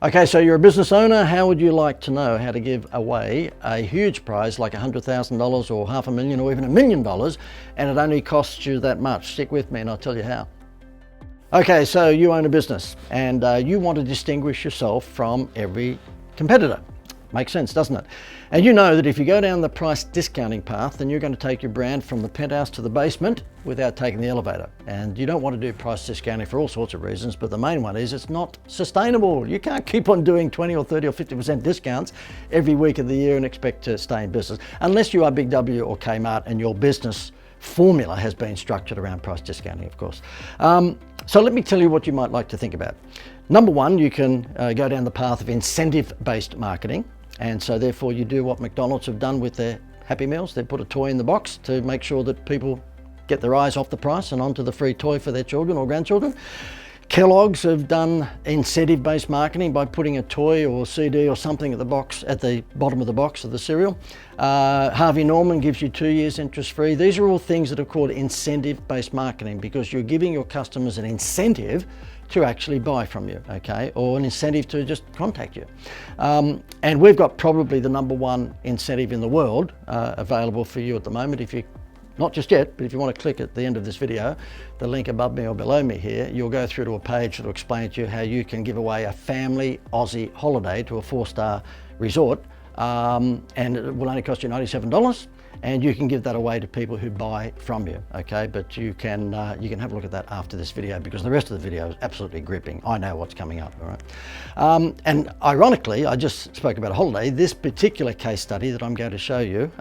Okay, so you're a business owner. How would you like to know how to give away a huge prize like $100,000 or $500,000 or even $1 million, and it only costs you that much? Stick with me and I'll tell you how. Okay, so you own a business and you want to distinguish yourself from every competitor. Makes sense, doesn't it? And you know that if you go down the price discounting path, then you're going to take your brand from the penthouse to the basement without taking the elevator. And you don't want to do price discounting for all sorts of reasons, but the main one is it's not sustainable. You can't keep on doing 20 or 30 or 50% discounts every week of the year and expect to stay in business, unless you are Big W or Kmart and your business formula has been structured around price discounting, of course. So let me tell you what you might like to think about. Number one, you can go down the path of incentive-based marketing. And so therefore you do what McDonald's have done with their Happy Meals. They put a toy in the box to make sure that people get their eyes off the price and onto the free toy for their children or grandchildren. Kellogg's have done incentive-based marketing by putting a toy or CD or something at the bottom of the box of the cereal. Harvey Norman gives you 2 years interest-free. These are all things that are called incentive-based marketing because you're giving your customers an incentive to actually buy from you, okay, or an incentive to just contact you. And we've got probably the #1 incentive in the world available for you at the moment. If you, not just yet, but if you want to click at the end of this video, the link above me or below me here, you'll go through to a page that will explain to you how you can give away a family Aussie holiday to a 4-star resort, and it will only cost you $97. And you can give that away to people who buy from you, okay? But you can have a look at that after this video because the rest of the video is absolutely gripping. I know what's coming up, all right? And ironically, I just spoke about a holiday. This particular case study that I'm going to show you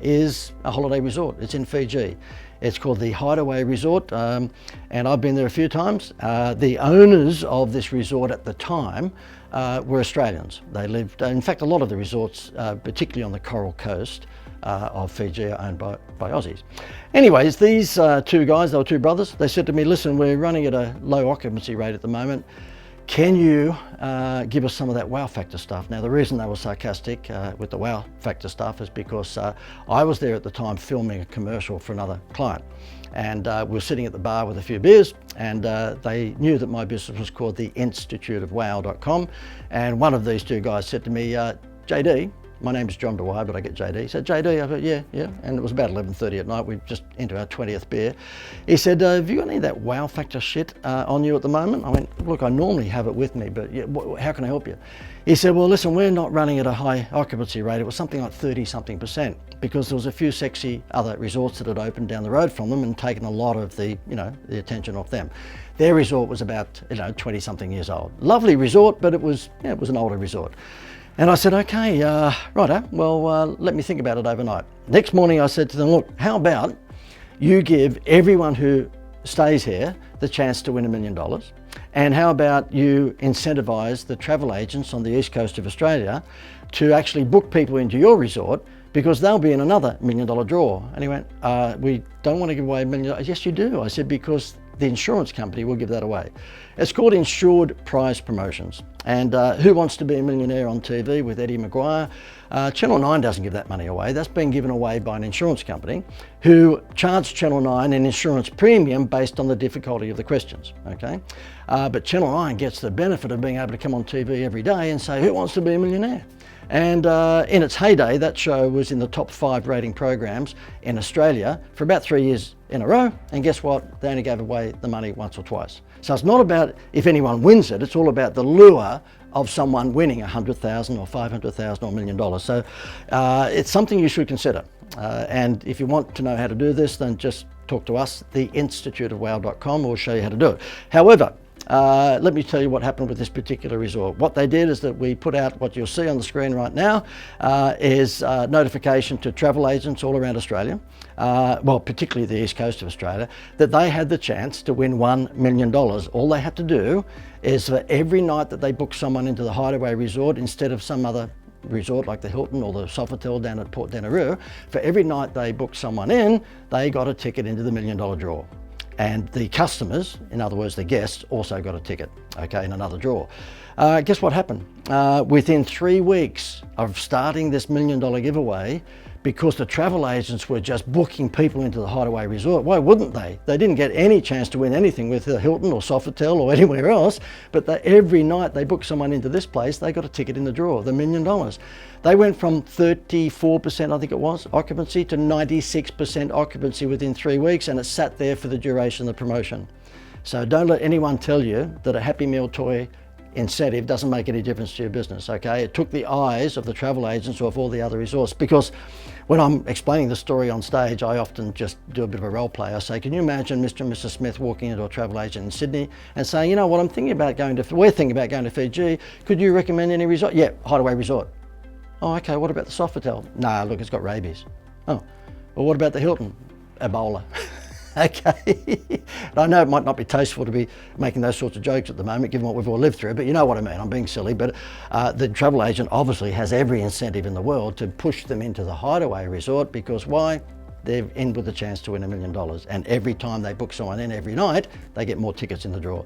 is a holiday resort. It's in Fiji. It's called the Hideaway Resort, and I've been there a few times. The owners of this resort at the time were Australians. They lived, in fact, a lot of the resorts, particularly on the Coaral Coast, of Fiji are owned by Aussies. Anyways, these two guys, they were two brothers, they said to me, listen, we're running at a low occupancy rate at the moment. Can you give us some of that wow factor stuff? Now, the reason they were sarcastic with the wow factor stuff is because I was there at the time filming a commercial for another client. And we were sitting at the bar with a few beers, and they knew that my business was called the instituteofwow.com. And one of these two guys said to me, JD, my name is John Dwyer, but I get JD. He said, JD, I thought, yeah. And it was about 11:30 at night. We've just into our 20th beer. He said, have you got any of that wow factor shit on you at the moment? I went, look, I normally have it with me, but yeah, how can I help you? He said, well, listen, we're not running at a high occupancy rate. It was something like 30-something% because there was a few sexy other resorts that had opened down the road from them and taken a lot of the, the attention off them. Their resort was about, 20-something years old. Lovely resort, but it was an older resort. And I said, okay, righto, well, let me think about it overnight. Next morning I said to them, look, how about you give everyone who stays here the chance to win $1 million? And how about you incentivize the travel agents on the east coast of Australia to actually book people into your resort because they'll be in another $1 million draw? And he went, we don't want to give away $1 million. Yes, you do. I said, because the insurance company will give that away. It's called insured prize promotions. And Who Wants to Be a Millionaire on TV with Eddie Maguire? Channel 9 doesn't give that money away. That's been given away by an insurance company who charged Channel 9 an insurance premium based on the difficulty of the questions, okay? But Channel 9 gets the benefit of being able to come on TV every day and say, who wants to be a millionaire? And in its heyday, that show was in the top 5 rating programs in Australia for about 3 years in a row. And guess what? They only gave away the money once or twice. So it's not about if anyone wins it, it's all about the lure of someone winning $100,000 or $500,000 or $1 million. So it's something you should consider. And if you want to know how to do this, then just talk to us, the instituteofwow.com, we'll show you how to do it. However, let me tell you what happened with this particular resort. What they did is that we put out what you'll see on the screen right now is notification to travel agents all around Australia, well, particularly the east coast of Australia, that they had the chance to win $1 million. All they had to do is for every night that they booked someone into the Hideaway Resort instead of some other resort like the Hilton or the Sofitel down at Port Denaroo, for every night they booked someone in, they got a ticket into the $1 million draw. And the customers, in other words, the guests, also got a ticket, okay, in another draw. Guess what happened? Within 3 weeks of starting this $1 million giveaway, because the travel agents were just booking people into the Hideaway Resort. Why wouldn't they? They didn't get any chance to win anything with the Hilton or Sofitel or anywhere else, but every night they booked someone into this place, they got a ticket in the draw, the $1 million. They went from 34%, I think it was, occupancy to 96% occupancy within 3 weeks, and it sat there for the duration of the promotion. So don't let anyone tell you that a Happy Meal toy incentive doesn't make any difference to your business, okay? It took the eyes of the travel agents off all the other resorts, because when I'm explaining the story on stage, I often just do a bit of a role play. I say, can you imagine Mr. and Mrs. Smith walking into a travel agent in Sydney and saying, you know what, we're thinking about going to Fiji, could you recommend any resort? Yeah, Hideaway Resort. Oh, okay, what about the Sofitel? Nah, look, it's got rabies. Oh, well, what about the Hilton? Ebola. Okay, I know it might not be tasteful to be making those sorts of jokes at the moment, given what we've all lived through, but you know what I mean, I'm being silly. But the travel agent obviously has every incentive in the world to push them into the Hideaway Resort, because why? They're in with a chance to win $1 million. And every time they book someone in every night, they get more tickets in the draw.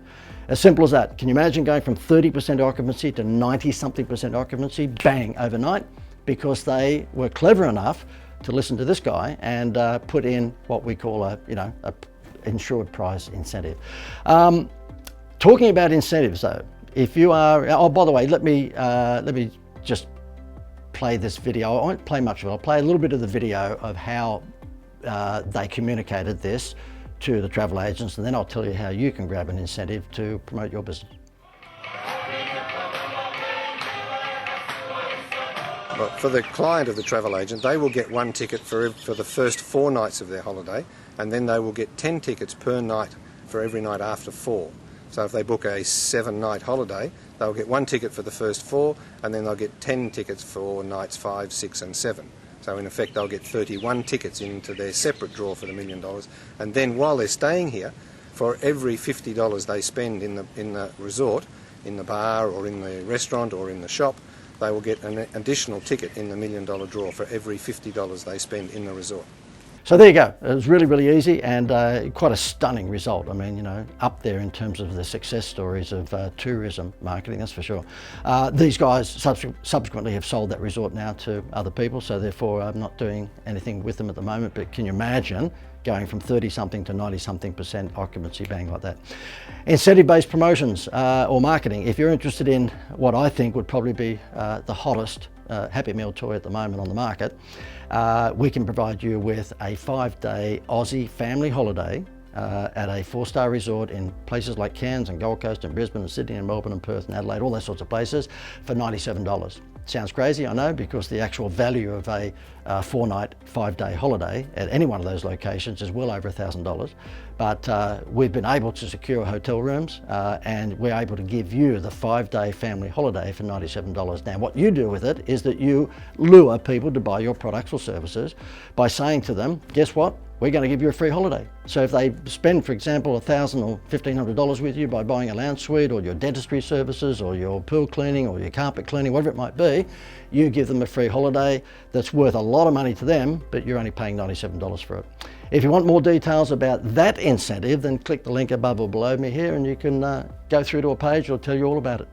As simple as that. Can you imagine going from 30% occupancy to 90-something% occupancy, bang, overnight? Because they were clever enough to listen to this guy and put in what we call a insured price incentive. Talking about incentives though, if you are, oh, by the way, let me just play this video. I won't play much of it. I'll play a little bit of the video of how they communicated this to the travel agents, and then I'll tell you how you can grab an incentive to promote your business. But for the client of the travel agent, they will get 1 ticket for the first 4 nights of their holiday, and then they will get 10 tickets per night for every night after 4. So if they book a 7-night holiday, they'll get 1 ticket for the first 4, and then they'll get 10 tickets for nights 5, 6 and 7. So in effect they'll get 31 tickets into their separate draw for the $1 million. And then while they're staying here, for every $50 they spend in the resort, in the bar or in the restaurant or in the shop, they will get an additional ticket in the $1 million draw for every $50 they spend in the resort. So there you go. It was really, really easy, and quite a stunning result. I mean, you know, up there in terms of the success stories of tourism marketing, that's for sure. These guys subsequently have sold that resort now to other people, so therefore I'm not doing anything with them at the moment, but can you imagine going from 30-something to 90-something% occupancy, bang, like that. Incentive-based promotions or marketing. If you're interested in what I think would probably be the hottest Happy Meal toy at the moment on the market, we can provide you with a 5-day Aussie family holiday at a 4-star resort in places like Cairns and Gold Coast and Brisbane and Sydney and Melbourne and Perth and Adelaide, all those sorts of places, for $97. Sounds crazy, I know, because the actual value of a 4-night, 5-day holiday at any one of those locations is well over $1,000. But we've been able to secure hotel rooms and we're able to give you the 5-day family holiday for $97. Now, what you do with it is that you lure people to buy your products or services by saying to them, guess what? We're going to give you a free holiday. So if they spend, for example, $1,000 or $1,500 with you by buying a lounge suite or your dentistry services or your pool cleaning or your carpet cleaning, whatever it might be, you give them a free holiday that's worth a lot of money to them, but you're only paying $97 for it. If you want more details about that incentive, then click the link above or below me here and you can go through to a page that'll tell you all about it.